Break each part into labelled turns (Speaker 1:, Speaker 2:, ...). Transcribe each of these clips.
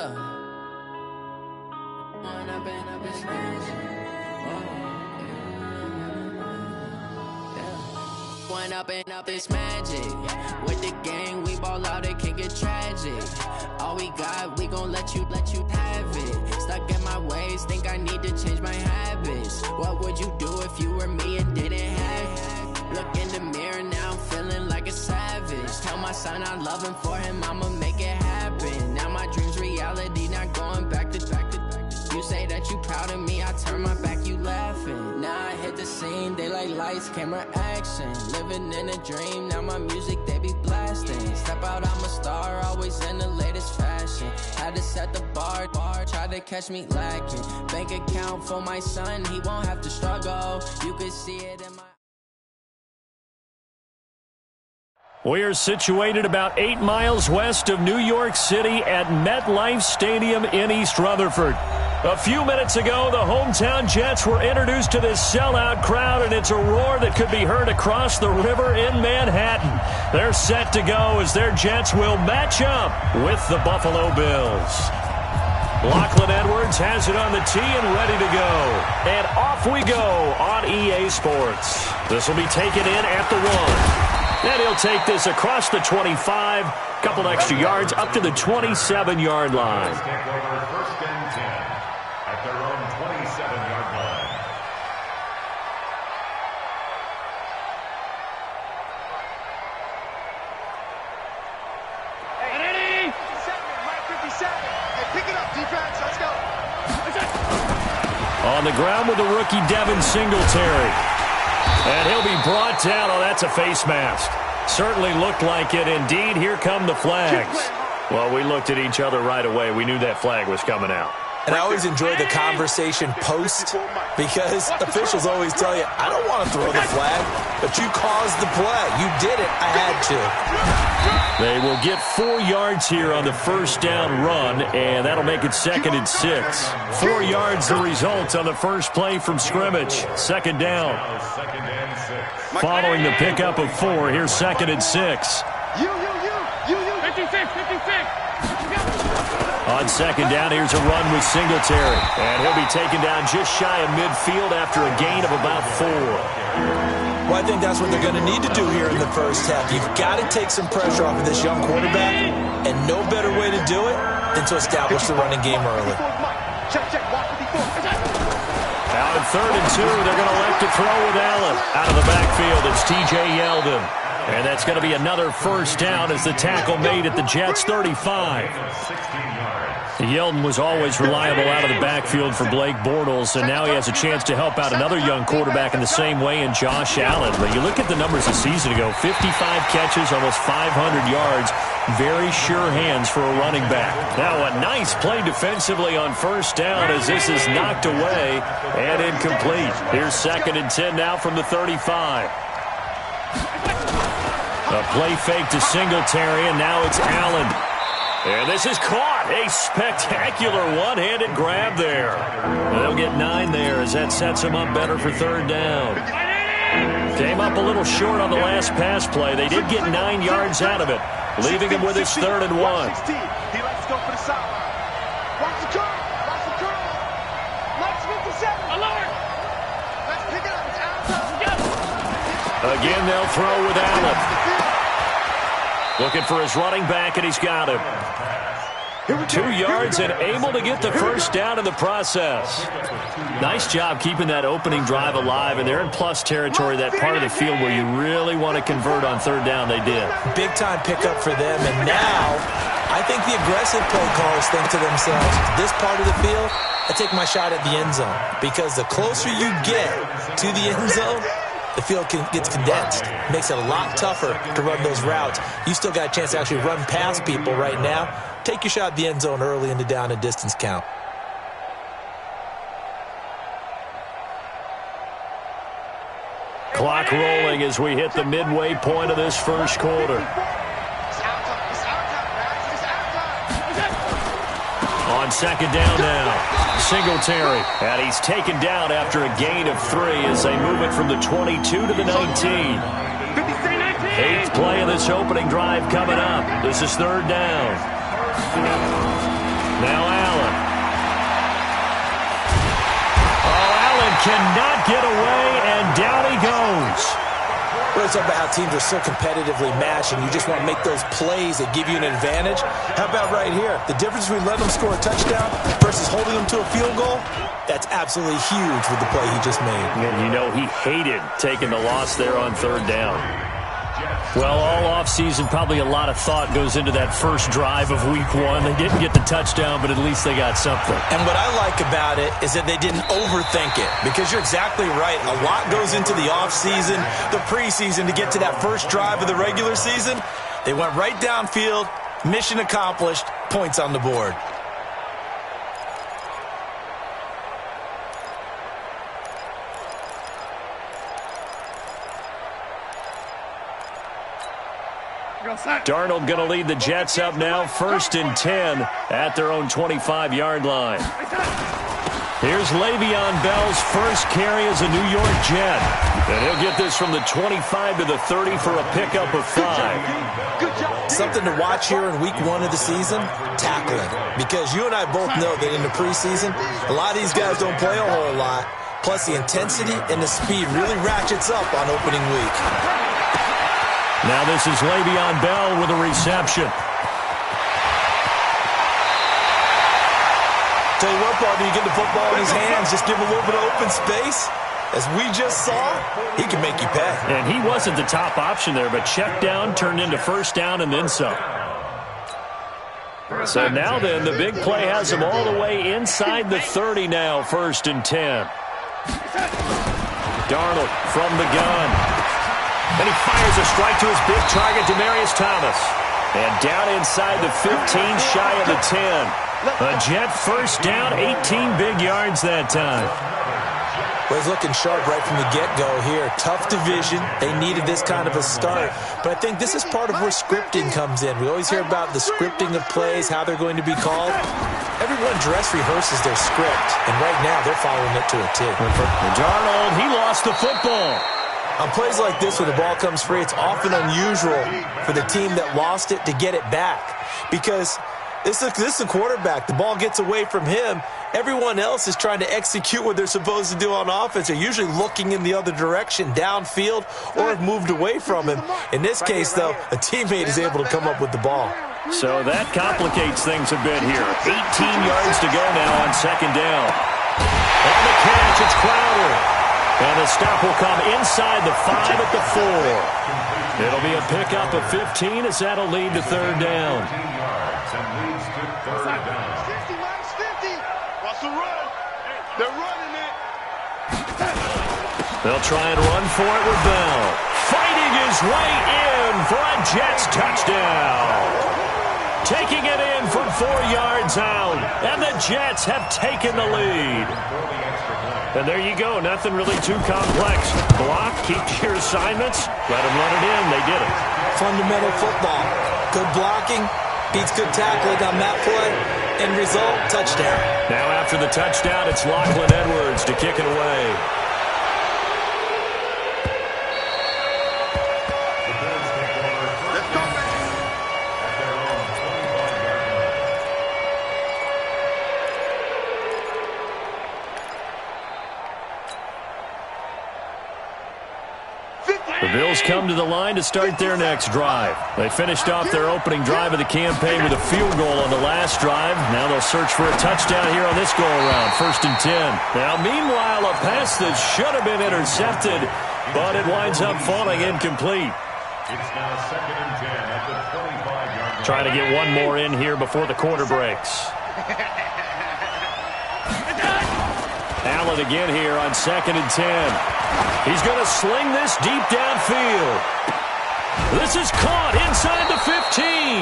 Speaker 1: Yeah. Wind up and up is magic. Wind up and up is magic. With the gang, we ball out, it can get tragic. All we got, we gon' let you have it. Stuck in my ways, think I need to change my habits. What would you do if you were me and didn't have it? Look in the mirror, now I'm feeling like a savage. Tell my son I love him, for him I'ma make it happen. Now my dream's reality, not going back to. You say that you proud of me, I turn my back, you laughing. Now I hit the scene, they like lights, camera, action. Living in a dream, now my music, they be blasting. Step out, I'm a star, always in the latest fashion. Had to set the bar, try to catch me lacking. Bank account for my son, he won't have to struggle. You can see it in my...
Speaker 2: We are situated about 8 miles west of New York City at MetLife Stadium in East Rutherford. A few minutes ago, the hometown Jets were introduced to this sellout crowd, and it's a roar that could be heard across the river in Manhattan. They're set to go as their Jets will match up with the Buffalo Bills. Lachlan Edwards has it on the tee and ready to go. And off we go on EA Sports. This will be taken in at the 1. And he'll take this across the 25, couple extra yards up to the 27-yard line.
Speaker 3: First and 10 at their own 27-yard line.
Speaker 4: Hey, ready? 57. Hey, pick it up, defense. Let's go.
Speaker 2: On the ground with the rookie Devin Singletary. And he'll be brought down. Oh, that's a face mask. Certainly looked like it. Indeed, here come the flags. Well, we looked at each other right away. We knew that flag was coming out.
Speaker 5: And I always enjoy the conversation post because officials always tell you, I don't want to throw the flag, but you caused the play. You did it. I had to.
Speaker 2: They will get 4 yards here on the first down run, and that'll make it 2nd and 6. 4 yards the result on the first play from scrimmage. Second down. Following the pickup of 4, here's 2nd and 6.
Speaker 4: 56.
Speaker 2: On second down, here's a run with Singletary. And he'll be taken down just shy of midfield after a gain of about 4.
Speaker 5: Well, I think that's what they're going to need to do here in the first half. You've got to take some pressure off of this young quarterback, and no better way to do it than to establish the running game early.
Speaker 2: Now in 3rd and 2, they're going to elect to throw with Allen. Out of the backfield, it's T.J. Yeldon. And that's going to be another first down as the tackle made at the Jets' 35. Yeldon was always reliable out of the backfield for Blake Bortles, and now he has a chance to help out another young quarterback in the same way in Josh Allen. But you look at the numbers a season ago, 55 catches, almost 500 yards, very sure hands for a running back. Now a nice play defensively on first down as this is knocked away and incomplete. Here's 2nd and 10 now from the 35. A play fake to Singletary, and now it's Allen. And this is caught. A spectacular one-handed grab there. They'll get 9 there as that sets him up better for 3rd down. Came up a little short on the last pass play. They did get 9 yards out of it, leaving him with his 3rd and 1.
Speaker 4: He likes to go for the sideline. Watch the curl. Watch the curl. Let's 57. Alert. Let's pick it up. It's Allen.
Speaker 2: Again, they'll throw with Allen. Looking for his running back, and he's got him. 2 yards and able to get the first down in the process. Nice job keeping that opening drive alive, and they're in plus territory, that part of the field where you really want to convert on 3rd down. They did.
Speaker 5: Big-time pickup for them, and now I think the aggressive play callers think to themselves, this part of the field, I take my shot at the end zone, because the closer you get to the end zone, the field gets condensed. Makes it a lot tougher to run those routes. You still got a chance to actually run past people right now. Take your shot at the end zone early in the down and distance count.
Speaker 2: Clock rolling as we hit the midway point of this first quarter. On second down now. Singletary, and he's taken down after a gain of 3 as they move it from the 22 to the 19. 8th play of this opening drive coming up. This is 3rd down. Now cannot get away, and down he goes.
Speaker 5: We're talking about how teams are so competitively matched, and you just want to make those plays that give you an advantage. How about right here? The difference between letting them score a touchdown versus holding them to a field goal, that's absolutely huge with the play he just made.
Speaker 2: And you know he hated taking the loss there on third down. Well, all offseason, probably a lot of thought goes into that first drive of week one. They didn't get the touchdown, but at least they got something.
Speaker 5: And what I like about it is that they didn't overthink it, because you're exactly right. A lot goes into the offseason, the preseason, to get to that first drive of the regular season. They went right downfield, mission accomplished, points on the board.
Speaker 2: Darnold going to lead the Jets up now, 1st and 10 at their own 25-yard line. Here's Le'Veon Bell's first carry as a New York Jet. And he'll get this from the 25 to the 30 for a pickup of 5.
Speaker 5: Something to watch here in week one of the season, tackling. Because you and I both know that in the preseason, a lot of these guys don't play a whole lot. Plus, the intensity and the speed really ratchets up on opening week.
Speaker 2: Now this is Le'Veon Bell with a reception.
Speaker 5: Tell you what, partner, you get the football in his hands, just give him a little bit of open space. As we just saw, he can make you pay.
Speaker 2: And he wasn't the top option there, but check down turned into first down and then some. So now then, the big play has him all the way inside the 30 now, 1st and 10. Darnold from the gun. And he fires a strike to his big target, Demaryius Thomas. And down inside the 15, shy of the 10. A Jet first down, 18 big yards that time.
Speaker 5: Well, he's looking sharp right from the get-go here. Tough division. They needed this kind of a start. But I think this is part of where scripting comes in. We always hear about the scripting of plays, how they're going to be called. Everyone dress rehearses their script. And right now, they're following it to a T.
Speaker 2: Darnold, he lost the football.
Speaker 5: On plays like this where the ball comes free, it's often unusual for the team that lost it to get it back. Because this is the quarterback. The ball gets away from him. Everyone else is trying to execute what they're supposed to do on offense. They're usually looking in the other direction, downfield, or have moved away from him. In this case, though, a teammate is able to come up with the ball.
Speaker 2: So that complicates things a bit here. 18 yards to go now on 2nd down. On the catch, it's Crowder. And the stop will come inside the 5 at the 4. It'll be a pickup of 15 as that'll lead to 3rd down.
Speaker 4: 50 minus 50. Russell run. They're running it.
Speaker 2: They'll try and run for it with Bell. Fighting his way in for a Jets touchdown. Taking it in from 4 yards out. And the Jets have taken the lead. And there you go. Nothing really too complex. Block, keep to your assignments, let them run it in. They did it.
Speaker 5: Fundamental football. Good blocking beats good tackling on that play. End result, touchdown.
Speaker 2: Now after the touchdown, it's Lachlan Edwards to kick it away. The Bills come to the line to start their next drive. They finished off their opening drive of the campaign with a field goal on the last drive. Now they'll search for a touchdown here on this go-around, 1st and 10. Now, meanwhile, a pass that should have been intercepted, but it winds up falling incomplete.
Speaker 3: It's now 2nd and 10 at the 25-yard line.
Speaker 2: Trying to get one more in here before the quarter breaks. Allen again here on 2nd and 10. He's going to sling this deep downfield. This is caught inside the 15.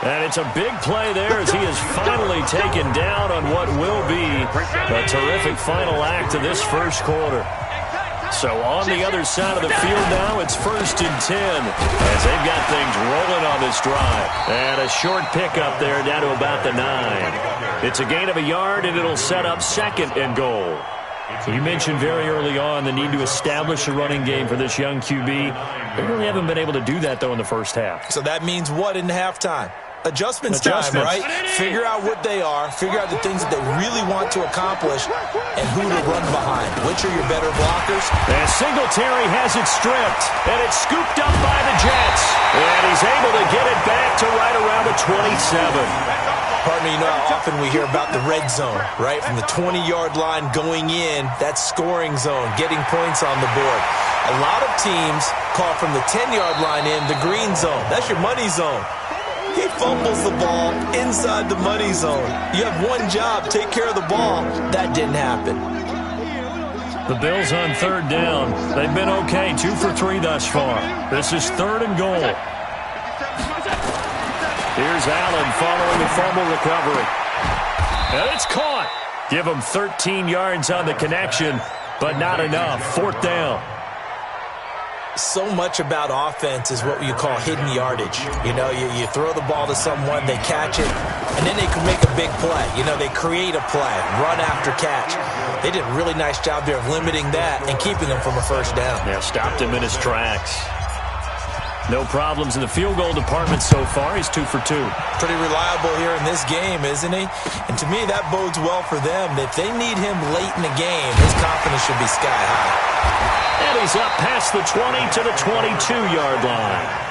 Speaker 2: And it's a big play there as he is finally taken down on what will be a terrific final act of this first quarter. So on the other side of the field now, it's 1st and 10 as they've got things rolling on this drive. And a short pickup there down to about the 9. It's a gain of a yard, and it'll set up 2nd and goal. You mentioned very early on the need to establish a running game for this young QB. They really haven't been able to do that, though, in the first half.
Speaker 5: So that means what in halftime? Adjustments time, right? Figure out what they are, figure out the things that they really want to accomplish, and who to run behind. Which are your better blockers?
Speaker 2: And Singletary has it stripped, and it's scooped up by the Jets. And he's able to get it back to right around the 27.
Speaker 5: Pardon me, you know how often we hear about the red zone, right? From the 20-yard line going in, that scoring zone, getting points on the board. A lot of teams call from the 10-yard line in the green zone. That's your money zone. He fumbles the ball inside the money zone. You have one job, take care of the ball. That didn't happen.
Speaker 2: The Bills on third down. They've been okay, 2 for 3 thus far. This is 3rd and goal. Here's Allen following the fumble recovery. And it's caught. Give him 13 yards on the connection, but not enough. 4th down.
Speaker 5: So much about offense is what you call hidden yardage. You know, you throw the ball to someone, they catch it, and then they can make a big play. You know, they create a play, run after catch. They did a really nice job there of limiting that and keeping them from a first down.
Speaker 2: Yeah, stopped him in his tracks. No problems in the field goal department so far. He's 2 for 2.
Speaker 5: Pretty reliable here in this game, isn't he? And to me, that bodes well for them. If they need him late in the game, his confidence should be sky high.
Speaker 2: And he's up past the 20 to the 22-yard line.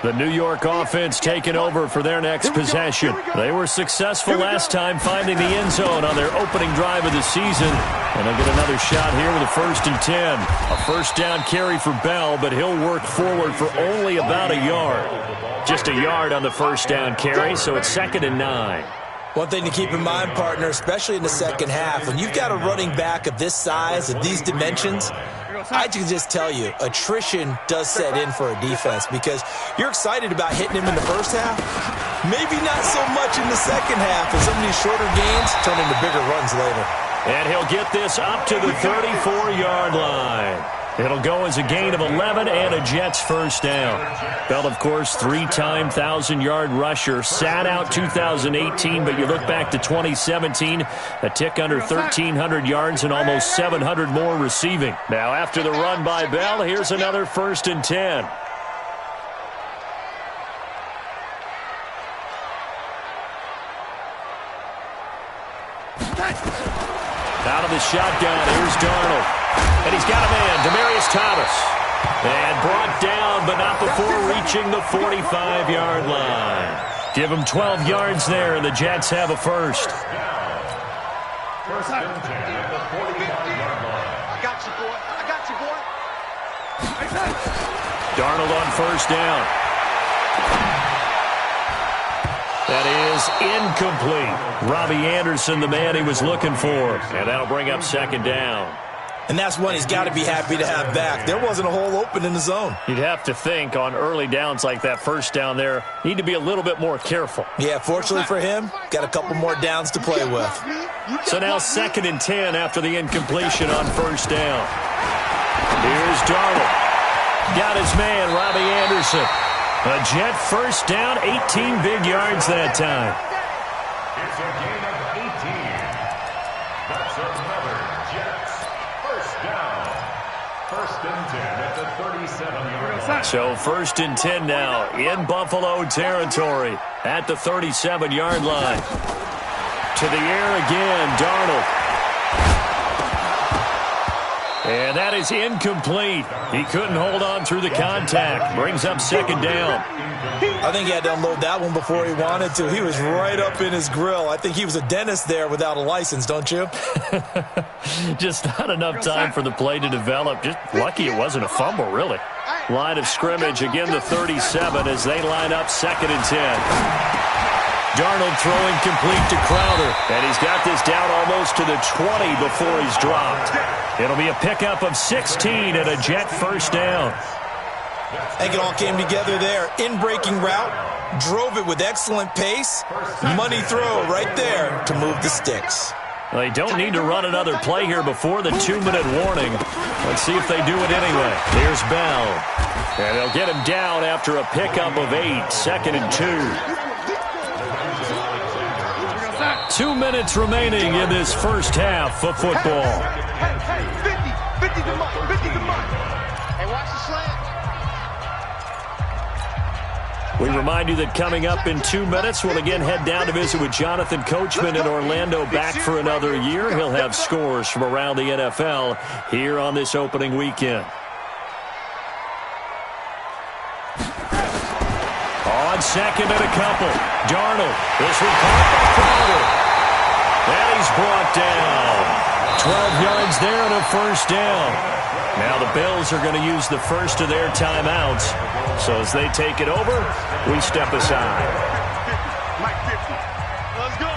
Speaker 2: The New York offense taking over for their next possession. They were successful last time finding the end zone on their opening drive of the season. And they'll get another shot here with a 1st and 10. A first down carry for Bell, but he'll work forward for only about a yard. Just a yard on the first down carry, so it's 2nd and 9.
Speaker 5: One thing to keep in mind, partner, especially in the second half, when you've got a running back of this size, of these dimensions, I can just tell you, attrition does set in for a defense because you're excited about hitting him in the first half. Maybe not so much in the second half as some of these shorter gains turn into bigger runs later.
Speaker 2: And he'll get this up to the 34-yard line. It'll go as a gain of 11 and a Jets first down. Bell, of course, 3-time 1,000-yard rusher. Sat out 2018, but you look back to 2017, a tick under 1,300 yards and almost 700 more receiving. Now, after the run by Bell, here's another 1st and 10. Out of the shotgun, here's Darnold. And he's got a man, Demaryius Thomas. And brought down, but not before reaching the 45-yard line. Give him 12 yards there, and the Jets have a first.
Speaker 3: First and 10 at the 45-yard line.
Speaker 4: I got you, boy. I got you, boy.
Speaker 2: Darnold on first down. That is incomplete. Robbie Anderson, the man he was looking for. And that'll bring up 2nd down.
Speaker 5: And that's one he's got to be happy to have back. There wasn't a hole open in the zone.
Speaker 2: You'd have to think on early downs like that first down there, need to be a little bit more careful.
Speaker 5: Yeah, fortunately for him, got a couple more downs to play with.
Speaker 2: So now 2nd and 10 after the incompletion on first down. Here's Darnold. Got his man, Robbie Anderson. A Jet first down, 18 big yards that time.
Speaker 3: It's a gain of 18. That's another Jets first down. 1st and 10 at the 37-yard line.
Speaker 2: So 1st and 10 now in Buffalo territory at the 37-yard line. To the air again, Darnold. And that is incomplete. He couldn't hold on through the contact. Brings up 2nd down.
Speaker 5: I think he had to unload that one before he wanted to. He was right up in his grill. I think he was a dentist there without a license, don't you?
Speaker 2: Just not enough time for the play to develop. Just lucky it wasn't a fumble, really. Line of scrimmage, again the 37 as they line up 2nd and 10. Darnold throwing complete to Crowder. And he's got this down almost to the 20 before he's dropped. It'll be a pickup of 16 and a Jet first down.
Speaker 5: I think it all came together there. In-breaking route, drove it with excellent pace. Money throw right there to move the sticks.
Speaker 2: They don't need to run another play here before the 2-minute warning. Let's see if they do it anyway. Here's Bell. And they'll get him down after a pickup of 8. 2nd and 2. 2 minutes remaining in this first half of football.
Speaker 4: Hey, 50 to Mike, 50 to Mike. Hey, watch the slant.
Speaker 2: We remind you that coming up in 2 minutes, we'll again head down to visit with Jonathan Coachman in Orlando, back for another year. He'll have scores from around the NFL here on this opening weekend. On second and a couple, Darnold. This one caught by Crowder. And he's brought down. 12 yards there and a first down. Now the Bills are going to use the first of their timeouts. So as they take it over, we step aside.
Speaker 4: Mike 50. Let's go.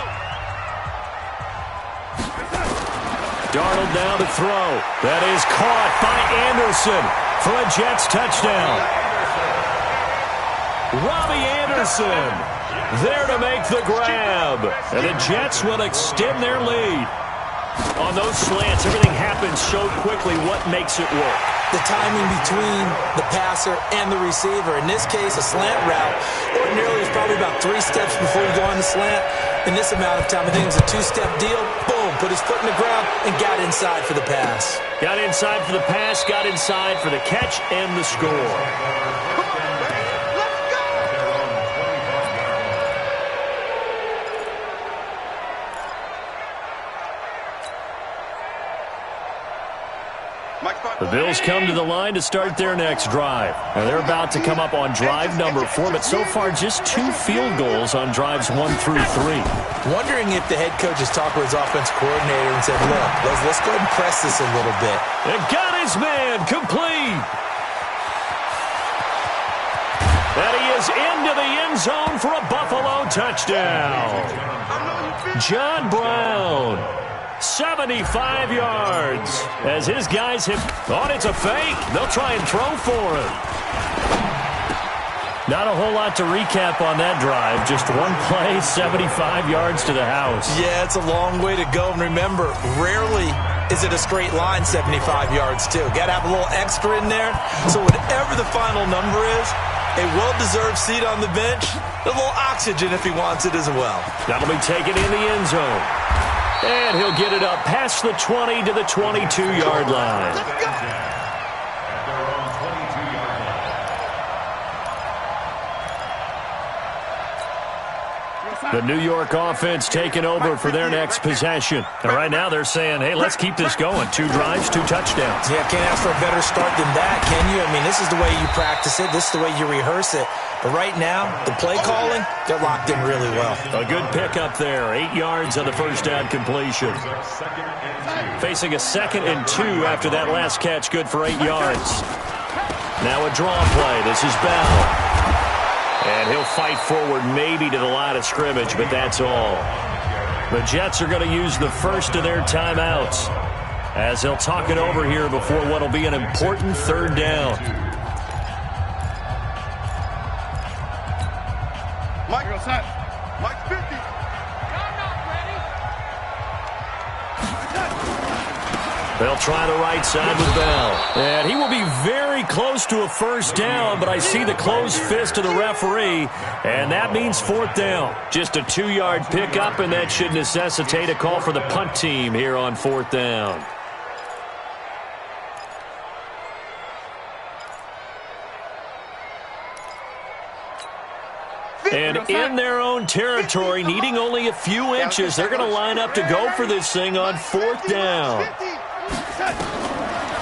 Speaker 2: Darnold now to throw. That is caught by Anderson for a Jets touchdown. Robbie Anderson there to make the grab. And the Jets will extend their lead. On those slants, everything happens so quickly. What makes it work?
Speaker 5: The timing between the passer and the receiver. In this case, a slant route. Ordinarily, it's probably about 3 steps before you go on the slant. In this amount of time, I think it was a 2-step deal. Boom, put his foot in the ground and got inside for the pass.
Speaker 2: Got inside for the pass, got inside for the catch and the score. The Bills come to the line to start their next drive. Now they're about to come up on drive number 4, but so far just 2 field goals on drives 1 through 3.
Speaker 5: Wondering if the head coach has talked with his offense coordinator and said, look, let's go ahead and press this a little bit.
Speaker 2: And got his man complete. And he is into the end zone for a Buffalo touchdown. John Brown. 75 yards as his guys have thought it's a fake. They'll try and throw for him. Not a whole lot to recap on that drive. Just one play, 75 yards to the house.
Speaker 5: Yeah, it's a long way to go. And remember, rarely is it a straight line 75 yards, too. Got to have a little extra in there. So whatever the final number is, a well-deserved seat on the bench, a little oxygen if he wants it as well.
Speaker 2: That'll be taken in the end zone. And he'll get it up past the 20 to the 22-yard line. The New York offense taking over for their next possession. And right now they're saying, hey, let's keep this going. 2 drives, 2 touchdowns.
Speaker 5: Yeah, can't ask for a better start than that, can you? I mean, this is the way you practice it. This is the way you rehearse it. But right now, the play calling, they're locked in really well.
Speaker 2: A good pickup there. 8 yards on the first down completion. Facing a 2nd and 2 after that last catch, good for 8 yards. Now a draw play. This is Bell. And he'll fight forward maybe to the line of scrimmage, but that's all. The Jets are going to use the first of their timeouts as they'll talk it over here before what will be an important 3rd down.
Speaker 4: Mike, Mike 50.
Speaker 2: They'll try the right side with Bell. And he will be very close to a first down, but I see the closed fist of the referee, and that means 4th down. Just a 2-yard pickup, and that should necessitate a call for the punt team here on 4th down. And in their own territory, needing only a few inches, they're going to line up to go for this thing on 4th down.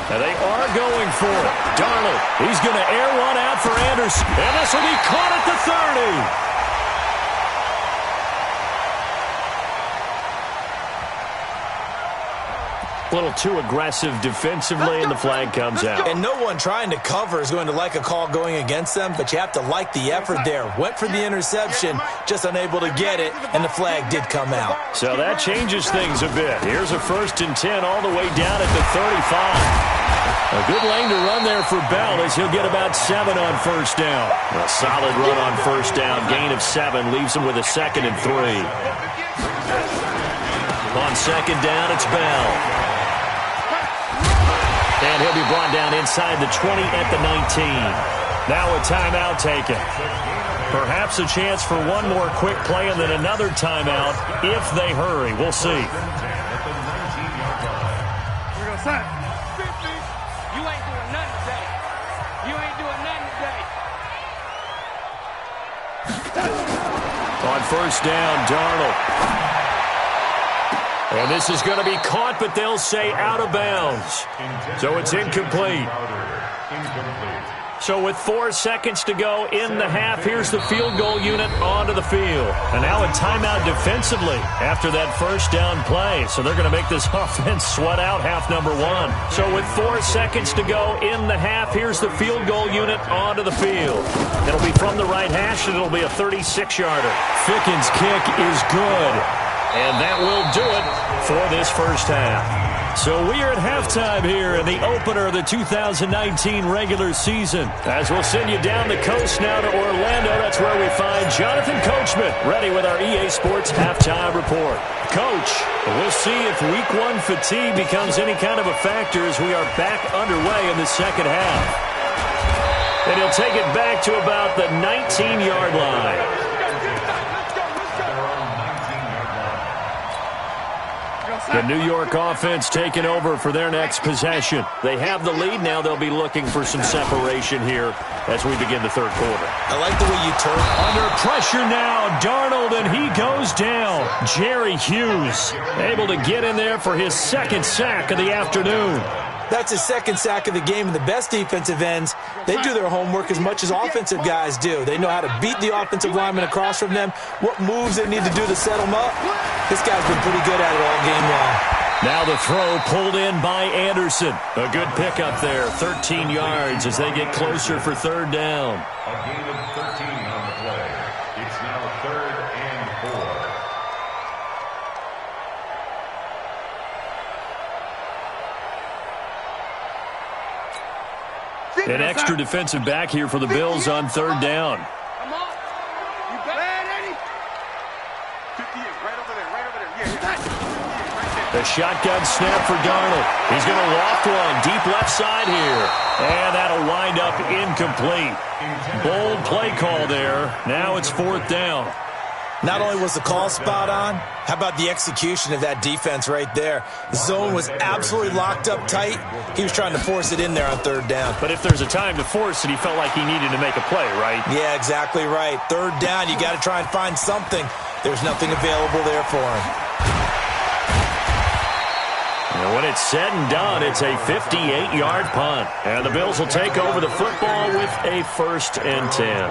Speaker 2: And they are going for it. Darnold, he's going to air one out for Anderson. And this will be caught at the 30. A little too aggressive defensively, and the flag comes out.
Speaker 5: And no one trying to cover is going to like a call going against them, but you have to like the effort there. Went for the interception, just unable to get it, and the flag did come out.
Speaker 2: So that changes things a bit. Here's a 1st and 10 all the way down at the 35. A good lane to run there for Bell as he'll get about 7 on 1st down. A solid run on 1st down. Gain of 7 leaves him with a 2nd and 3. On 2nd down, it's Bell. And he'll be brought down inside the 20 at the 19. Now a timeout taken. Perhaps a chance for one more quick play and then another timeout if they hurry. We'll see.
Speaker 4: Here we go, son. 50.
Speaker 6: You ain't doing nothing today. You ain't doing nothing today.
Speaker 2: On first down, Darnold. And this is going to be caught, but they'll say out of bounds. So it's incomplete. So with 4 seconds to go in the half, here's the field goal unit onto the field. And now a timeout defensively after that first down play. So they're going to make this offense sweat out half number 1. So with 4 seconds to go in the half, here's the field goal unit onto the field. It'll be from the right hash, and it'll be a 36-yarder. Fickens' kick is good. And that will do it for this first half. So we are at halftime here in the opener of the 2019 regular season. As we'll send you down the coast now to Orlando, that's where we find Jonathan Coachman, ready with our EA Sports halftime report. Coach, we'll see if Week 1 fatigue becomes any kind of a factor as we are back underway in the second half. And he'll take it back to about the 19-yard line. The New York offense taking over for their next possession. They have the lead. Now they'll be looking for some separation here as we begin the third quarter.
Speaker 5: I like the way you turn.
Speaker 2: Under pressure now, Darnold, and he goes down. Jerry Hughes able to get in there for his second sack of the afternoon.
Speaker 5: That's his second sack of the game, and the best defensive ends, they do their homework as much as offensive guys do. They know how to beat the offensive lineman across from them, what moves they need to do to set them up. This guy's been pretty good at it all game long.
Speaker 2: Now the throw pulled in by Anderson. A good pickup there, 13 yards as they get closer for third down.
Speaker 3: A gain of 13 on the play. It's now 3rd and 4.
Speaker 2: An extra defensive back here for the Bills on third down.
Speaker 6: Come on. You bad, Eddie?
Speaker 4: 58, right over there, right over there. Yeah.
Speaker 2: The shotgun snap for Darnold. He's going to loft one deep left side here. And that'll wind up incomplete. Bold play call there. Now it's 4th down.
Speaker 5: Not only was the call spot on, how about the execution of that defense right there? The zone was absolutely locked up tight. He was trying to force it in there on third down.
Speaker 2: But if there's a time to force it, he felt like he needed to make a play, right?
Speaker 5: Yeah, exactly right. Third down, you got to try and find something. There's nothing available there for him.
Speaker 2: And when it's said and done, it's a 58-yard punt. And the Bills will take over the football with a 1st and 10.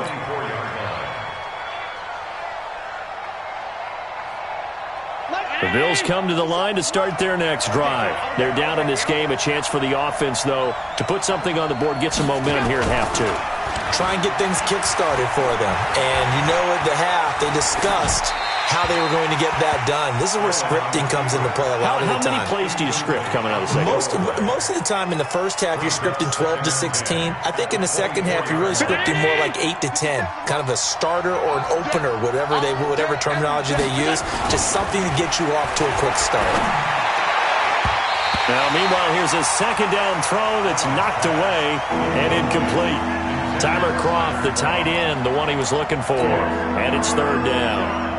Speaker 2: The Bills come to the line to start their next drive. They're down in this game. A chance for the offense, though, to put something on the board, get some momentum here at half 2.
Speaker 5: Try and get things kick-started for them. And you know at the half, they discussed how they were going to get that done. This is where scripting comes into play a lot of the time.
Speaker 2: How many plays do you script coming out of the second?
Speaker 5: Most of the time in the first half, you're scripting 12 to 16. I think in the second half, you're really scripting more like 8 to 10. Kind of a starter or an opener, whatever terminology they use. Just something to get you off to a quick start.
Speaker 2: Now, meanwhile, here's a second down throw that's knocked away and incomplete. Tyler Kroft, the tight end, the one he was looking for. And it's third down.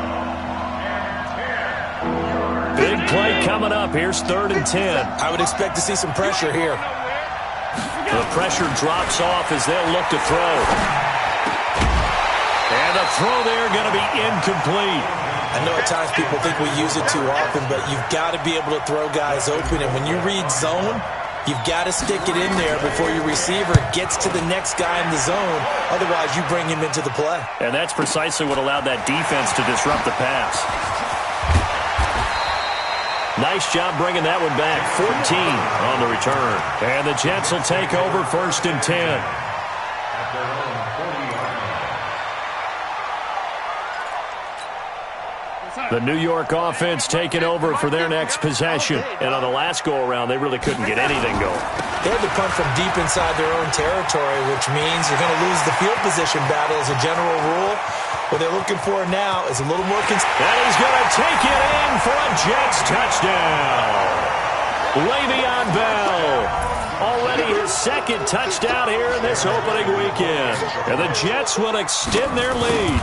Speaker 2: Big play coming up. Here's 3rd and 10.
Speaker 5: I would expect to see some pressure here.
Speaker 2: The pressure drops off as they'll look to throw. And the throw there going to be incomplete.
Speaker 5: I know at times people think we use it too often, but you've got to be able to throw guys open. And when you read zone, you've got to stick it in there before your receiver gets to the next guy in the zone. Otherwise, you bring him into the play.
Speaker 2: And that's precisely what allowed that defense to disrupt the pass. Nice job bringing that one back. 14 on the return. And the Jets will take over 1st and 10.
Speaker 3: At their own 40-yard line.
Speaker 2: The New York offense taking over for their next possession. And on the last go-around, they really couldn't get anything going.
Speaker 5: They had to punt from deep inside their own territory, which means you're going to lose the field position battle as a general rule. What they're looking for now is a little more
Speaker 2: and he's going to take it in for a Jets touchdown. Le'Veon Bell, already his second touchdown here in this opening weekend. And the Jets will extend their lead.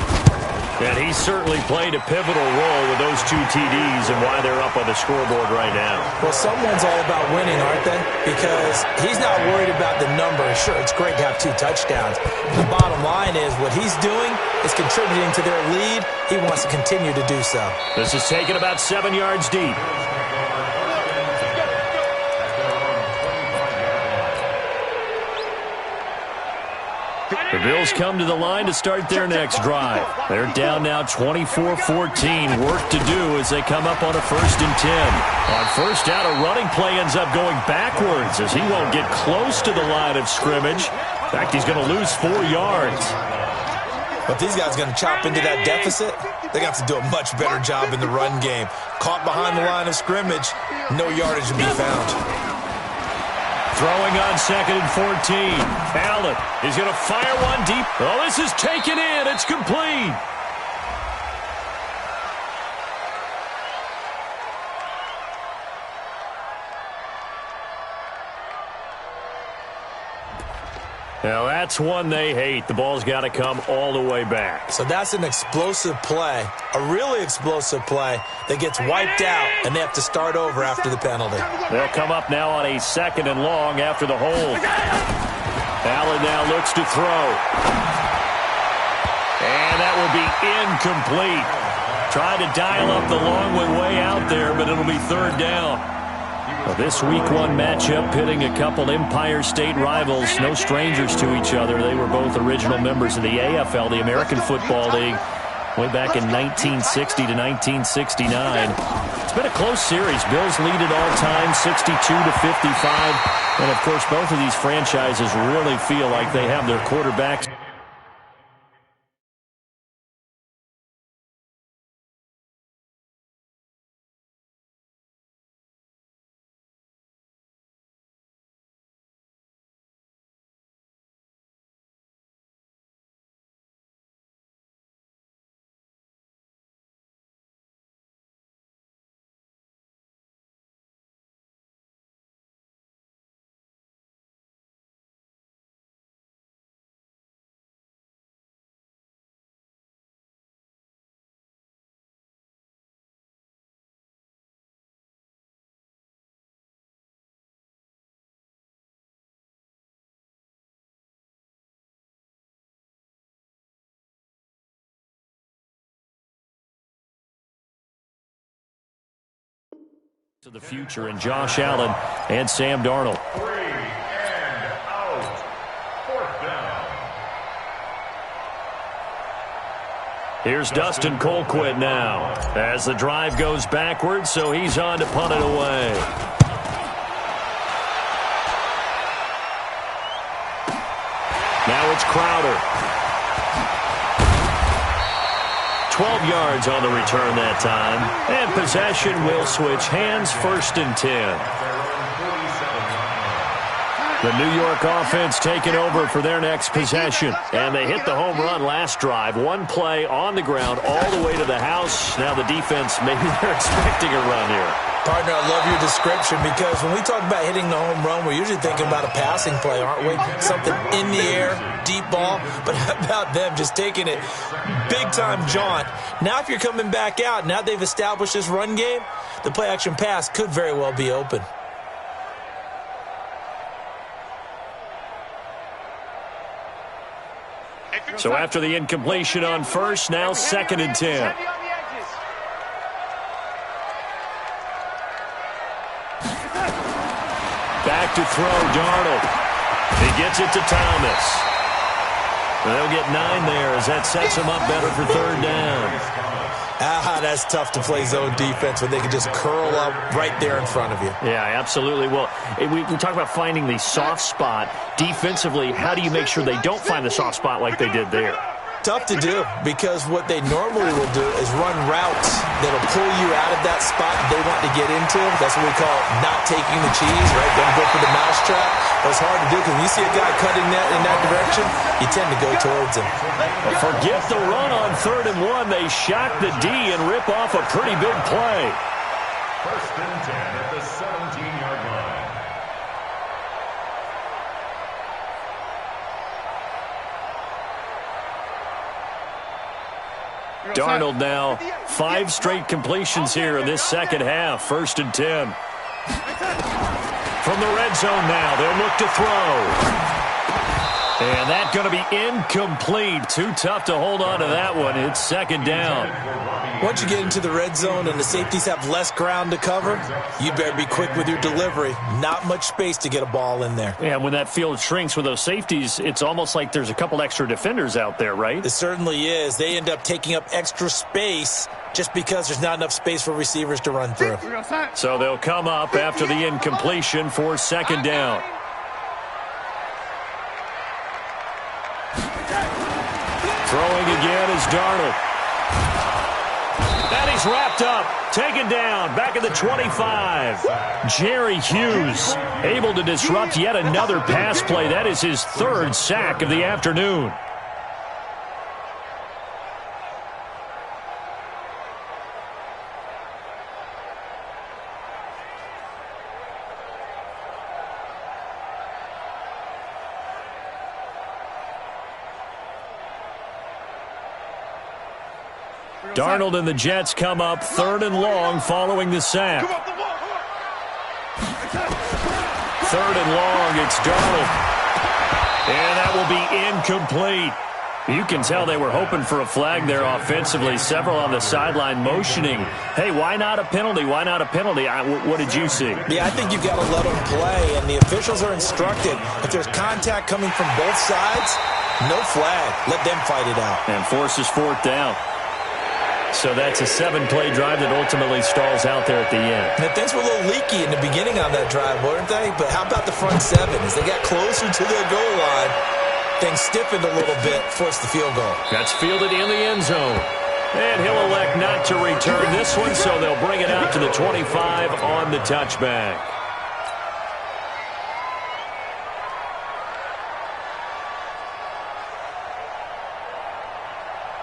Speaker 2: And he certainly played a pivotal role with those 2 TDs and why they're up on the scoreboard right now.
Speaker 5: Well, someone's all about winning, aren't they? Because he's not worried about the number. Sure, it's great to have 2 touchdowns. The bottom line is what he's doing is contributing to their lead. He wants to continue to do so.
Speaker 2: This is taken about 7 yards deep. The Bills come to the line to start their next drive. They're down now 24-14. Work to do as they come up on a 1st and 10. On first down, a running play ends up going backwards as he won't get close to the line of scrimmage. In fact, he's going to lose 4 yards.
Speaker 5: But these guys are going to chop into that deficit. They're going to have to do a much better job in the run game. Caught behind the line of scrimmage, no yardage to be found.
Speaker 2: Throwing on 2nd and 14. Allen is going to fire one deep. Oh, this is taken in. It's complete. Now, that's one they hate. The ball's got to come all the way back.
Speaker 5: So that's an explosive play, a really explosive play that gets wiped out, and they have to start over after the penalty.
Speaker 2: They'll come up now on a 2nd and long after the hold. Allen now looks to throw. And that will be incomplete. Tried to dial up the long one way out there, but it'll be 3rd down. Well, this Week 1 matchup pitting a couple Empire State rivals, no strangers to each other. They were both original members of the AFL, the American Football League, way back in 1960 to 1969. It's been a close series. Bills lead it all time, 62-55. And, of course, both of these franchises really feel like they have their quarterbacks. To the future in Josh Allen and Sam Darnold.
Speaker 3: 3 and out. 4th down.
Speaker 2: Here's Dustin Colquitt now as the drive goes backwards, so he's on to punt it away. Now it's Crowder. 12 yards on the return that time. And possession will switch hands, 1st and 10. The New York offense taking over for their next possession. And they hit the home run last drive. One play on the ground all the way to the house. Now the defense, maybe they're expecting a run here.
Speaker 5: Partner, I love your description because when we talk about hitting the home run, we're usually thinking about a passing play, aren't we? Something in the air, deep ball. But how about them just taking it big-time jaunt? Now if you're coming back out, now they've established this run game, the play-action pass could very well be open.
Speaker 2: So after the incompletion on first, now 2nd and 10. Back to throw, Darnold. He gets it to Thomas. They'll get 9 there as that sets him up better for 3rd down.
Speaker 5: That's tough to play zone defense when they can just curl up right there in front of you.
Speaker 2: Yeah, absolutely. Well, we talk about finding the soft spot. Defensively, how do you make sure they don't find the soft spot like they did there?
Speaker 5: Tough to do because what they normally will do is run routes that'll pull you out of that spot they want to get into. That's what we call not taking the cheese, right? Don't go for the mousetrap. But it's hard to do because when you see a guy cutting that in that direction, you tend to go towards him.
Speaker 2: Well, forget the run on 3rd and 1. They shock the D and rip off a pretty big play.
Speaker 3: 1st and 10 at the 17-yard line.
Speaker 2: Darnold now 5 straight completions here in this second half. 1st and 10. From the red zone now, they'll look to throw. And that's going to be incomplete. Too tough to hold on to that one. It's 2nd down.
Speaker 5: Once you get into the red zone and the safeties have less ground to cover, you better be quick with your delivery. Not much space to get a ball in there.
Speaker 2: Yeah, when that field shrinks with those safeties, it's almost like there's a couple extra defenders out there, right?
Speaker 5: It certainly is. They end up taking up extra space just because there's not enough space for receivers to run through.
Speaker 2: So they'll come up after the incompletion for 2nd down. Throwing again is Darnold. And he's wrapped up, taken down, back at the 25. Jerry Hughes able to disrupt yet another pass play. That is his 3rd sack of the afternoon. Darnold and the Jets come up 3rd and long following the sack. 3rd and long, it's Darnold. And that will be incomplete. You can tell they were hoping for a flag there offensively. Several on the sideline motioning. Hey, why not a penalty? Why not a penalty? What did you see?
Speaker 5: Yeah, I think you've got to let them play, and the officials are instructed. If there's contact coming from both sides, no flag. Let them fight it out.
Speaker 2: And forces 4th down. So that's a 7-play drive that ultimately stalls out there at the end.
Speaker 5: And things were a little leaky in the beginning on that drive, weren't they? But how about the front 7? As they got closer to their goal line, things stiffened a little bit, forced the field goal.
Speaker 2: That's fielded in the end zone. And he'll elect not to return this one, so they'll bring it out to the 25 on the touchback.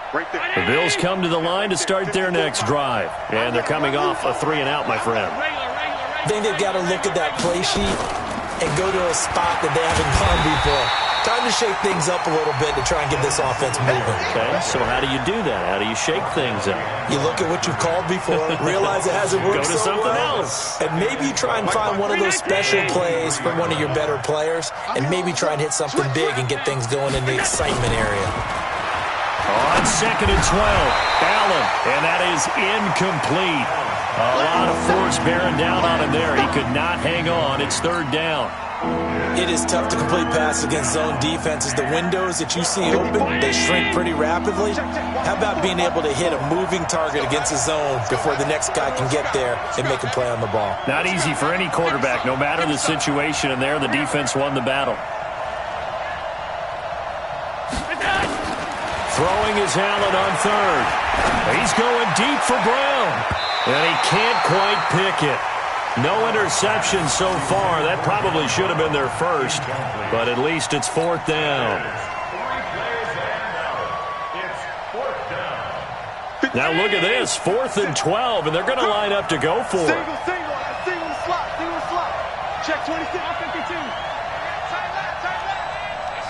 Speaker 2: The Bills come to the line to start their next drive. And they're coming off a 3-and-out, my friend.
Speaker 5: I think they've got to look at that play sheet and go to a spot that they haven't gone before. Time to shake things up a little bit to try and get this offense moving.
Speaker 2: Okay, so how do you do that? How do you shake things up?
Speaker 5: You look at what you've called before, realize it hasn't worked
Speaker 2: Go to
Speaker 5: so
Speaker 2: something
Speaker 5: well,
Speaker 2: else.
Speaker 5: and maybe you try and find one of those special plays from one of your better players, and maybe try and hit something big and get things going in the excitement area.
Speaker 2: On 2nd and 12, Allen, and that is incomplete. A lot of force bearing down on him there. He could not hang on. It's 3rd down.
Speaker 5: It is tough to complete passes against zone defenses. The windows that you see open, they shrink pretty rapidly. How about being able to hit a moving target against a zone before the next guy can get there and make a play on the ball?
Speaker 2: Not easy for any quarterback, no matter the situation, and there the defense won the battle. Throwing is Allen on 3rd. He's going deep for Brown. And he can't quite pick it. No interception so far. That probably should have been their first. But at least it's 4th down. Now look at this. 4th and 12. And they're going to line up to go for it.
Speaker 4: Single slot. Check 26. 52.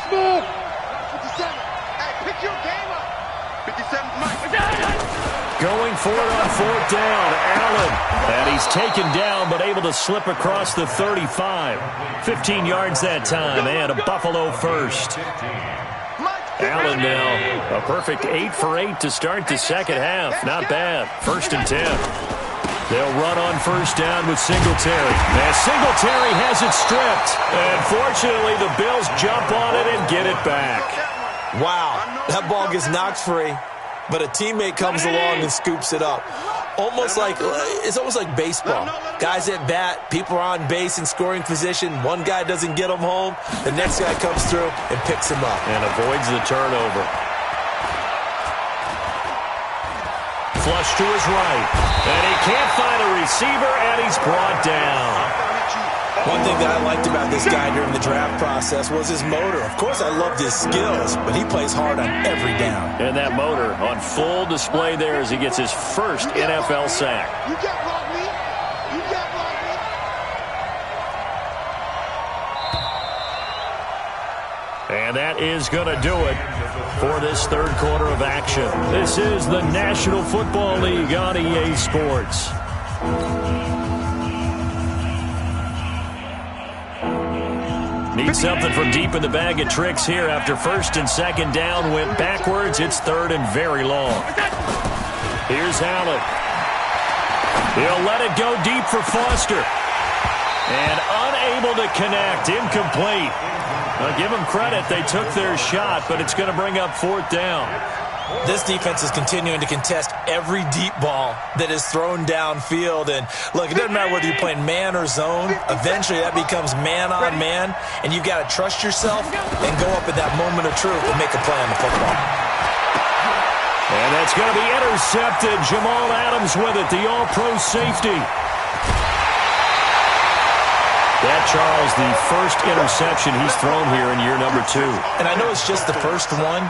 Speaker 4: Smooth. 57. Hey, pick your game up. 57.
Speaker 2: Going for it on 4th down. Allen. And he's taken down, but able to slip across the 35. 15 yards that time, and a Buffalo first. Allen now a perfect 8 for 8 to start the second half. Not bad. 1st and 10. They'll run on 1st down with Singletary. And Singletary has it stripped. And fortunately, the Bills jump on it and get it back.
Speaker 5: Wow, that ball gets knocked free, but a teammate comes along and scoops it up. It's almost like baseball. Guys at bat, people are on base in scoring position. One guy doesn't get them home. The next guy comes through and picks him up.
Speaker 2: And avoids the turnover. Flush to his right. And he can't find a receiver, and he's brought down.
Speaker 5: One thing that I liked about this guy during the draft process was his motor. Of course, I loved his skills, but he plays hard on every down.
Speaker 2: And that motor on full display there as he gets his first NFL sack.
Speaker 4: You can't block me. You can't block me.
Speaker 2: And that is going to do it for this third quarter of action. This is the National Football League on EA Sports. Need something from deep in the bag of tricks here after first and second down went backwards. It's third and very long. Here's Allen. He'll let it go deep for Foster. And unable to connect. Incomplete. I'll give them credit. They took their shot, but it's going to bring up fourth down.
Speaker 5: This defense is continuing to contest every deep ball that is thrown downfield. And, look, it doesn't matter whether you're playing man or zone. Eventually that becomes man on man, and you've got to trust yourself and go up at that moment of truth and make a play on the football.
Speaker 2: And that's going to be intercepted. Jamal Adams with it, the all-pro safety. That, Charles, the first interception he's thrown here in year number 2.
Speaker 5: And I know it's just the first one,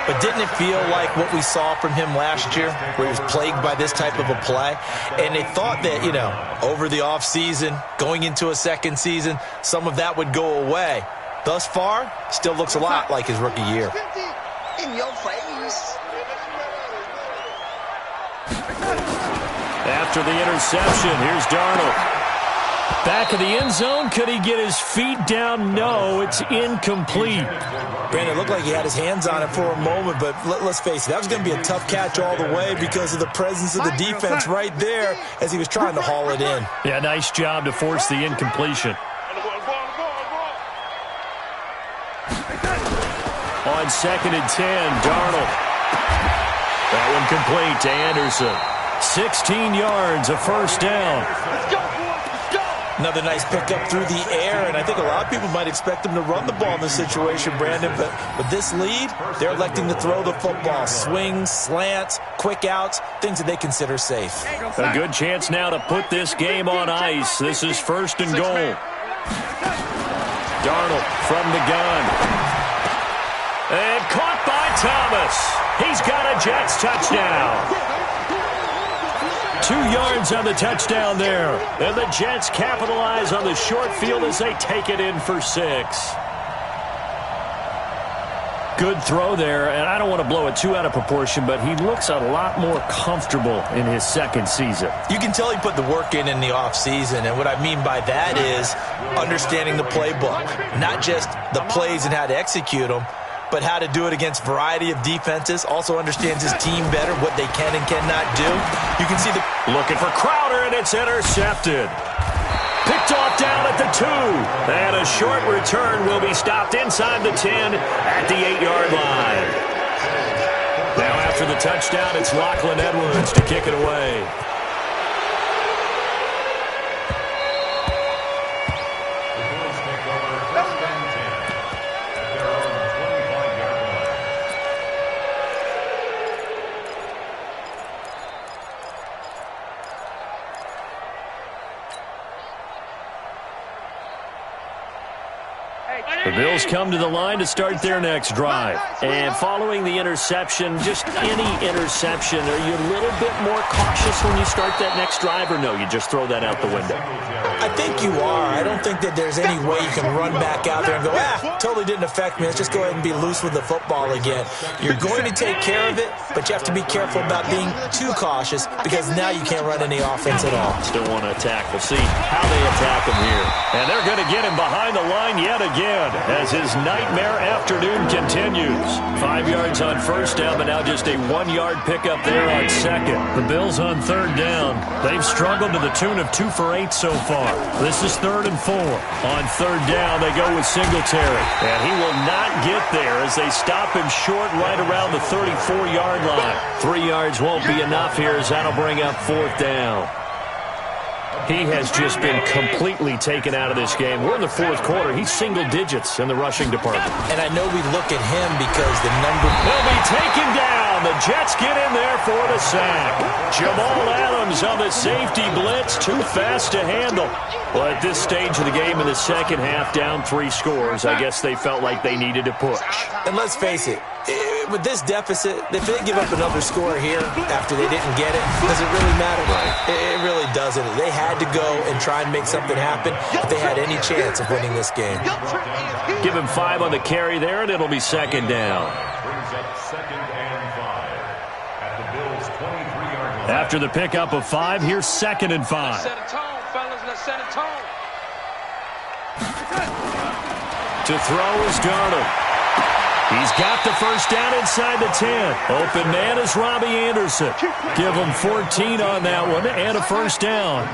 Speaker 5: but didn't it feel like what we saw from him last year, where he was plagued by this type of a play? And they thought that, over the offseason, going into a second season, some of that would go away. Thus far, still looks a lot like his rookie year.
Speaker 4: In your face.
Speaker 2: After the interception, here's Darnold. Back of the end zone. Could he get his feet down? No, it's incomplete.
Speaker 5: Brandon, it looked like he had his hands on it for a moment, but let's face it, that was going to be a tough catch all the way because of the presence of the defense right there as he was trying to haul it in.
Speaker 2: Yeah, nice job to force the incompletion. On 2nd and 10, Darnold. That one complete to Anderson. 16 yards, a first down.
Speaker 5: Another nice pickup through the air, and I think a lot of people might expect them to run the ball in this situation, Brandon, but with this lead, they're electing to throw the football. Swings, slants, quick outs, things that they consider safe.
Speaker 2: A good chance now to put this game on ice. This is first and goal. Darnold from the gun. And caught by Thomas. He's got a Jets touchdown. 2 yards on the touchdown there. And the Jets capitalize on the short field as they take it in for 6. Good throw there, and I don't want to blow it too out of proportion, but he looks a lot more comfortable in his second season.
Speaker 5: You can tell he put the work in the offseason, and what I mean by that is understanding the playbook. Not just the plays and how to execute them, but how to do it against a variety of defenses. Also understands his team better, what they can and cannot do. You can see the...
Speaker 2: Looking for Crowder, and it's intercepted. Picked off down at the 2. And a short return will be stopped inside the 10 at the 8-yard line. Now after the touchdown, it's Lachlan Edwards to kick it away. The Bills come to the line to start their next drive. And following the interception, just any interception, are you a little bit more cautious when you start that next drive, or no, you just throw that out the window?
Speaker 5: I think you are. I don't think that there's any way you can run back out there and go, totally didn't affect me. Let's just go ahead and be loose with the football again. You're going to take care of it, but you have to be careful about being too cautious because now you can't run any offense at all.
Speaker 2: Still want to attack. We'll see how they attack him here. And they're going to get him behind the line yet again as his nightmare afternoon continues. 5 yards on first down, but now just a 1-yard pickup there on second. The Bills on third down. They've struggled to the tune of 2 for 8 so far. This is 3rd and 4. On third down, they go with Singletary. And he will not get there as they stop him short right around the 34-yard line. 3 yards won't be enough here as that'll bring up 4th down. He has just been completely taken out of this game. We're in the 4th quarter. He's single digits in the rushing department.
Speaker 5: And I know we look at him because the number...
Speaker 2: He'll be taken down. The Jets get in there for the sack. Jamal Adams on the safety blitz. Too fast to handle. Well, at this stage of the game in the second half, down 3 scores, I guess they felt like they needed to push.
Speaker 5: And let's face it, with this deficit, if they give up another score here after they didn't get it, does it really matter? It really doesn't. They had to go and try and make something happen if they had any chance of winning this game.
Speaker 2: Give him 5 on the carry there, and it'll be second down.
Speaker 3: Brings up second and 5 at the Bills' 23-yard line.
Speaker 2: After the pickup of 5, here's second and 5.
Speaker 6: Set a tone, fellas. Let's set a tone.
Speaker 2: To throw is Darnold. He's got the first down inside the 10. Open man is Robbie Anderson. Give him 14 on that one and a first down.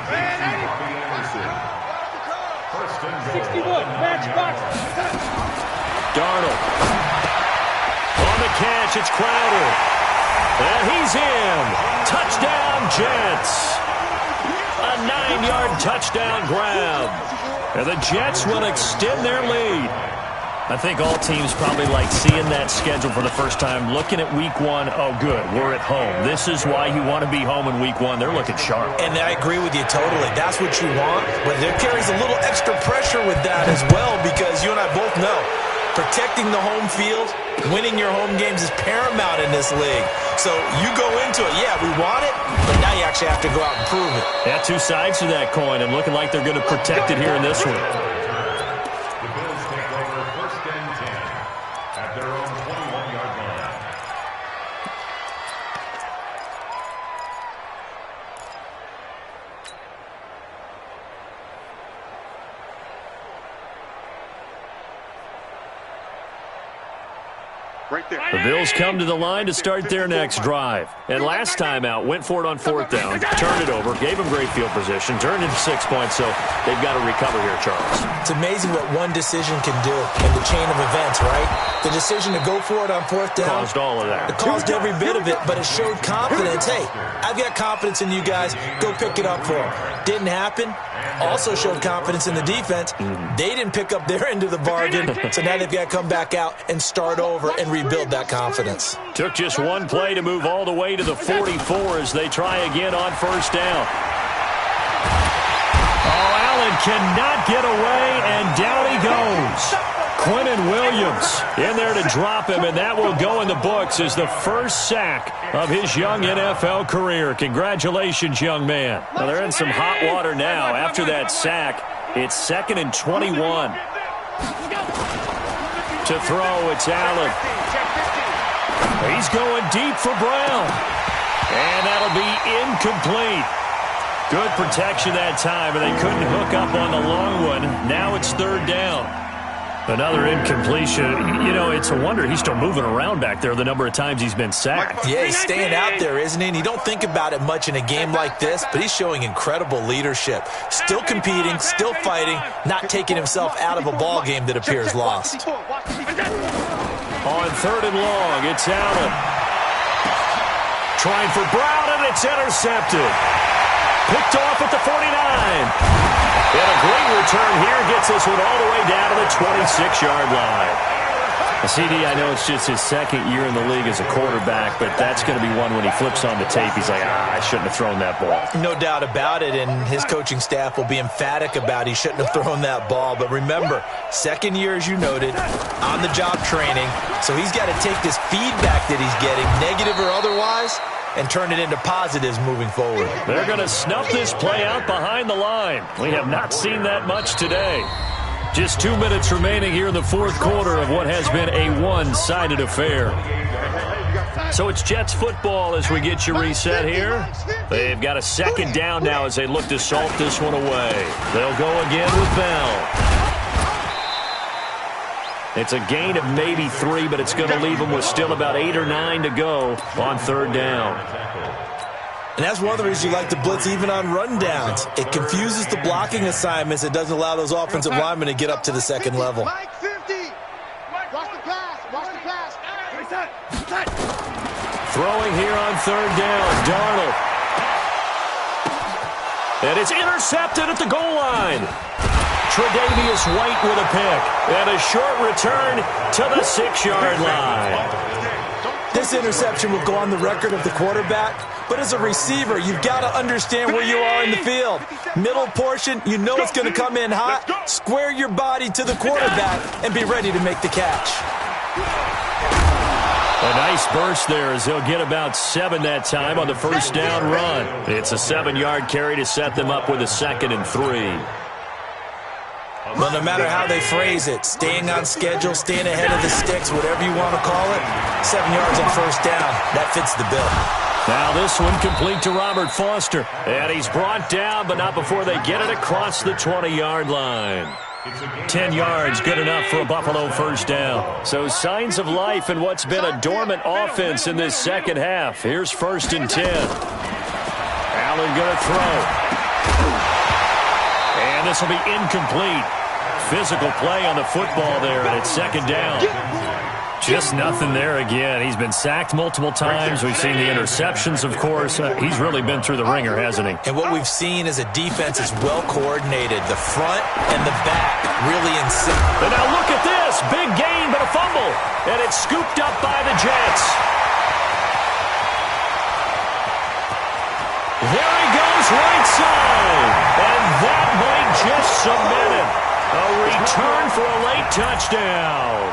Speaker 6: 61, matchbox.
Speaker 2: Darnold. On the catch, it's Crowder. And he's in. Touchdown, Jets. A 9-yard touchdown grab. And the Jets will extend their lead. I think all teams probably like seeing that schedule for the first time, looking at week 1. Oh, good, we're at home. This is why you want to be home in week 1. They're looking sharp.
Speaker 5: And I agree with you totally. That's what you want. But there carries a little extra pressure with that as well, because you and I both know protecting the home field, winning your home games is paramount in this league. So you go into it, yeah, we want it, but now you actually have to go out and prove it.
Speaker 2: Yeah, 2 sides to that coin, and looking like they're going to protect it here in this one.
Speaker 3: The Bills take over first and 10 at their own 21-yard line.
Speaker 4: Right there.
Speaker 2: The Bills come to the line to start their next drive. And last time out, went for it on 4th down, turned it over, gave them great field position, turned into 6 points, so they've got to recover here, Charles.
Speaker 5: It's amazing what one decision can do in the chain of events, right? The decision to go for it on 4th down.
Speaker 2: Caused all of that.
Speaker 5: It caused every bit of it, but it showed confidence. Hey, I've got confidence in you guys. Go pick it up for them. Didn't happen. Also showed confidence in the defense. They didn't pick up their end of the bargain, so now they've got to come back out and start over and rebuild that confidence.
Speaker 2: Took just one play to move all the way to the 44 as they try again on 1st down. Oh, Allen cannot get away, and down he goes. Quentin Williams in there to drop him, and that will go in the books as the first sack of his young NFL career. Congratulations, young man. Well, they're in some hot water now. After that sack, it's 2nd and 21. To throw, it's Allen. He's going deep for Brown. And that'll be incomplete. Good protection that time, and they couldn't hook up on the long one. Now it's 3rd down. Another incompletion. You know, it's a wonder he's still moving around back there the number of times he's been sacked.
Speaker 5: Yeah, he's staying out there, isn't he? And you don't think about it much in a game like this, but he's showing incredible leadership. Still competing, still fighting, not taking himself out of a ball game that appears lost.
Speaker 2: On 3rd and long, it's Allen. Trying for Brown, and it's intercepted. Picked off at the 49. And a great return here gets this one all the way down to the 26-yard line. CD, I know it's just his 2nd year in the league as a quarterback, but that's going to be one when he flips on the tape, he's like, I shouldn't have thrown that ball.
Speaker 5: No doubt about it, and his coaching staff will be emphatic about he shouldn't have thrown that ball. But remember, 2nd year, as you noted, on-the-job training, so he's got to take this feedback that he's getting, negative or otherwise, and turn it into positives moving forward.
Speaker 2: They're going to snuff this play out behind the line. We have not seen that much today. Just 2 minutes remaining here in the 4th quarter of what has been a one-sided affair. So it's Jets football as we get you reset here. They've got a 2nd down now as they look to salt this one away. They'll go again with Bell. It's a gain of maybe 3, but it's going to leave them with still about 8 or 9 to go on 3rd down.
Speaker 5: And that's one of the reasons you like to blitz even on rundowns. It confuses the blocking assignments. It doesn't allow those offensive linemen to get up to the 2nd level.
Speaker 4: Mike 50. Watch the pass. Watch the pass.
Speaker 2: Throwing here on 3rd down, Darnold. And it's intercepted at the goal line. Tre'Davious White with a pick. And a short return to the 6-yard line.
Speaker 5: This interception will go on the record of the quarterback, but as a receiver, you've got to understand where you are in the field. Middle portion, you know it's going to come in hot. Square your body to the quarterback and be ready to make the catch.
Speaker 2: A nice burst there as they'll get about 7 that time on the first down run. It's a 7-yard carry to set them up with a 2nd and 3.
Speaker 5: Well, no matter how they phrase it, staying on schedule, staying ahead of the sticks, whatever you want to call it, 7 yards on first down, that fits the bill.
Speaker 2: Now this one complete to Robert Foster. And he's brought down, but not before they get it across the 20-yard line. 10 yards, good enough for a Buffalo first down. So signs of life in what's been a dormant offense in this second half. Here's 1st and 10. Allen going to throw. And this will be incomplete. Physical play on the football there, and it's 2nd down. Just nothing there again. He's been sacked multiple times. We've seen the interceptions, of course. He's really been through the ringer, hasn't he?
Speaker 5: And what we've seen is a defense is well coordinated. The front and the back really in sync.
Speaker 2: And now look at this. Big gain, but a fumble. And it's scooped up by the Jets. There he goes, right side. And that might just cement it. A return for a late touchdown.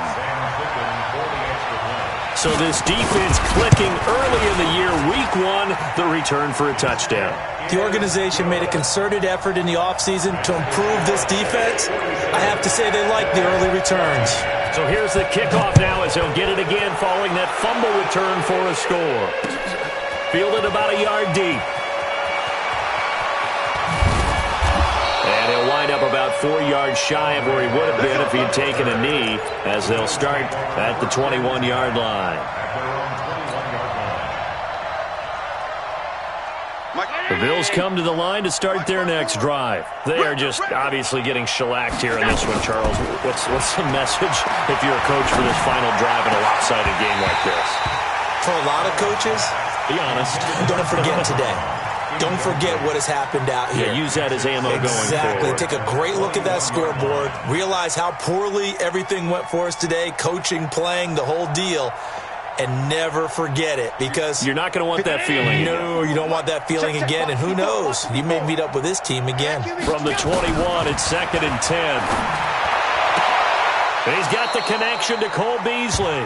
Speaker 2: So this defense clicking early in the year, week 1, the return for a touchdown.
Speaker 5: The organization made a concerted effort in the offseason to improve this defense. I have to say they like the early returns.
Speaker 2: So here's the kickoff now as he'll get it again following that fumble return for a score. Fielded about a yard deep. And he'll wind up about 4 yards shy of where he would have been if he had taken a knee, as they'll start at the 21-yard line. The Bills come to the line to start their next drive. They are just obviously getting shellacked here in this one, Charles. What's the message if you're a coach for this final drive in a lopsided game like this?
Speaker 5: For a lot of coaches,
Speaker 2: be honest,
Speaker 5: don't forget today. Don't forget what has happened out here.
Speaker 2: Yeah, use that as ammo going forward.
Speaker 5: Exactly. Take a great look at that scoreboard. Realize how poorly everything went for us today. Coaching, playing, the whole deal. And never forget it, because
Speaker 2: you're not going to want that feeling.
Speaker 5: No, you don't want that feeling again. And who knows? You may meet up with this team again.
Speaker 2: From the 21, it's 2nd and 10. And he's got the connection to Cole Beasley.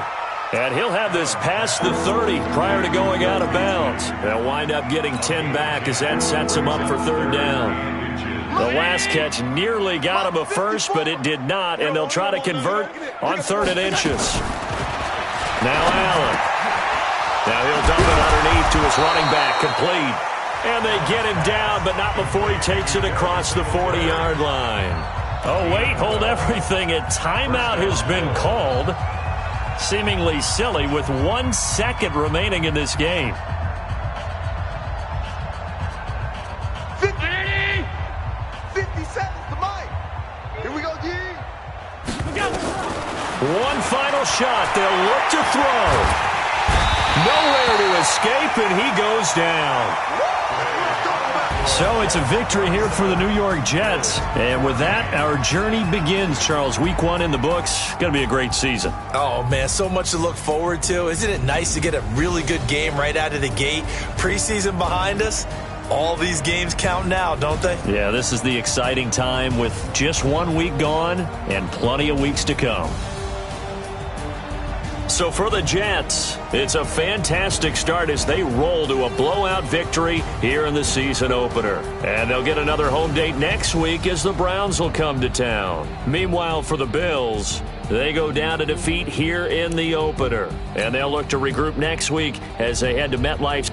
Speaker 2: And he'll have this past the 30 prior to going out of bounds. They'll wind up getting 10 back as that sets him up for 3rd down. The last catch nearly got him a first, but it did not, and they'll try to convert on 3rd and inches. Now Allen. Now he'll dump it underneath to his running back, complete. And they get him down, but not before he takes it across the 40-yard line. Oh, wait, hold everything. A timeout has been called. Seemingly silly with 1 second remaining in this game.
Speaker 4: 50 seconds to Mike. Here we go, G.
Speaker 2: One final shot. They'll look to throw. Nowhere to escape, and he goes down. So it's a victory here for the New York Jets. And with that, our journey begins, Charles. Week 1 in the books. Going to be a great season.
Speaker 5: Oh, man, so much to look forward to. Isn't it nice to get a really good game right out of the gate? Preseason behind us. All these games count now, don't they?
Speaker 2: Yeah, this is the exciting time with just 1 week gone and plenty of weeks to come. So for the Jets, it's a fantastic start as they roll to a blowout victory here in the season opener. And they'll get another home date next week as the Browns will come to town. Meanwhile, for the Bills, they go down to defeat here in the opener. And they'll look to regroup next week as they head to MetLife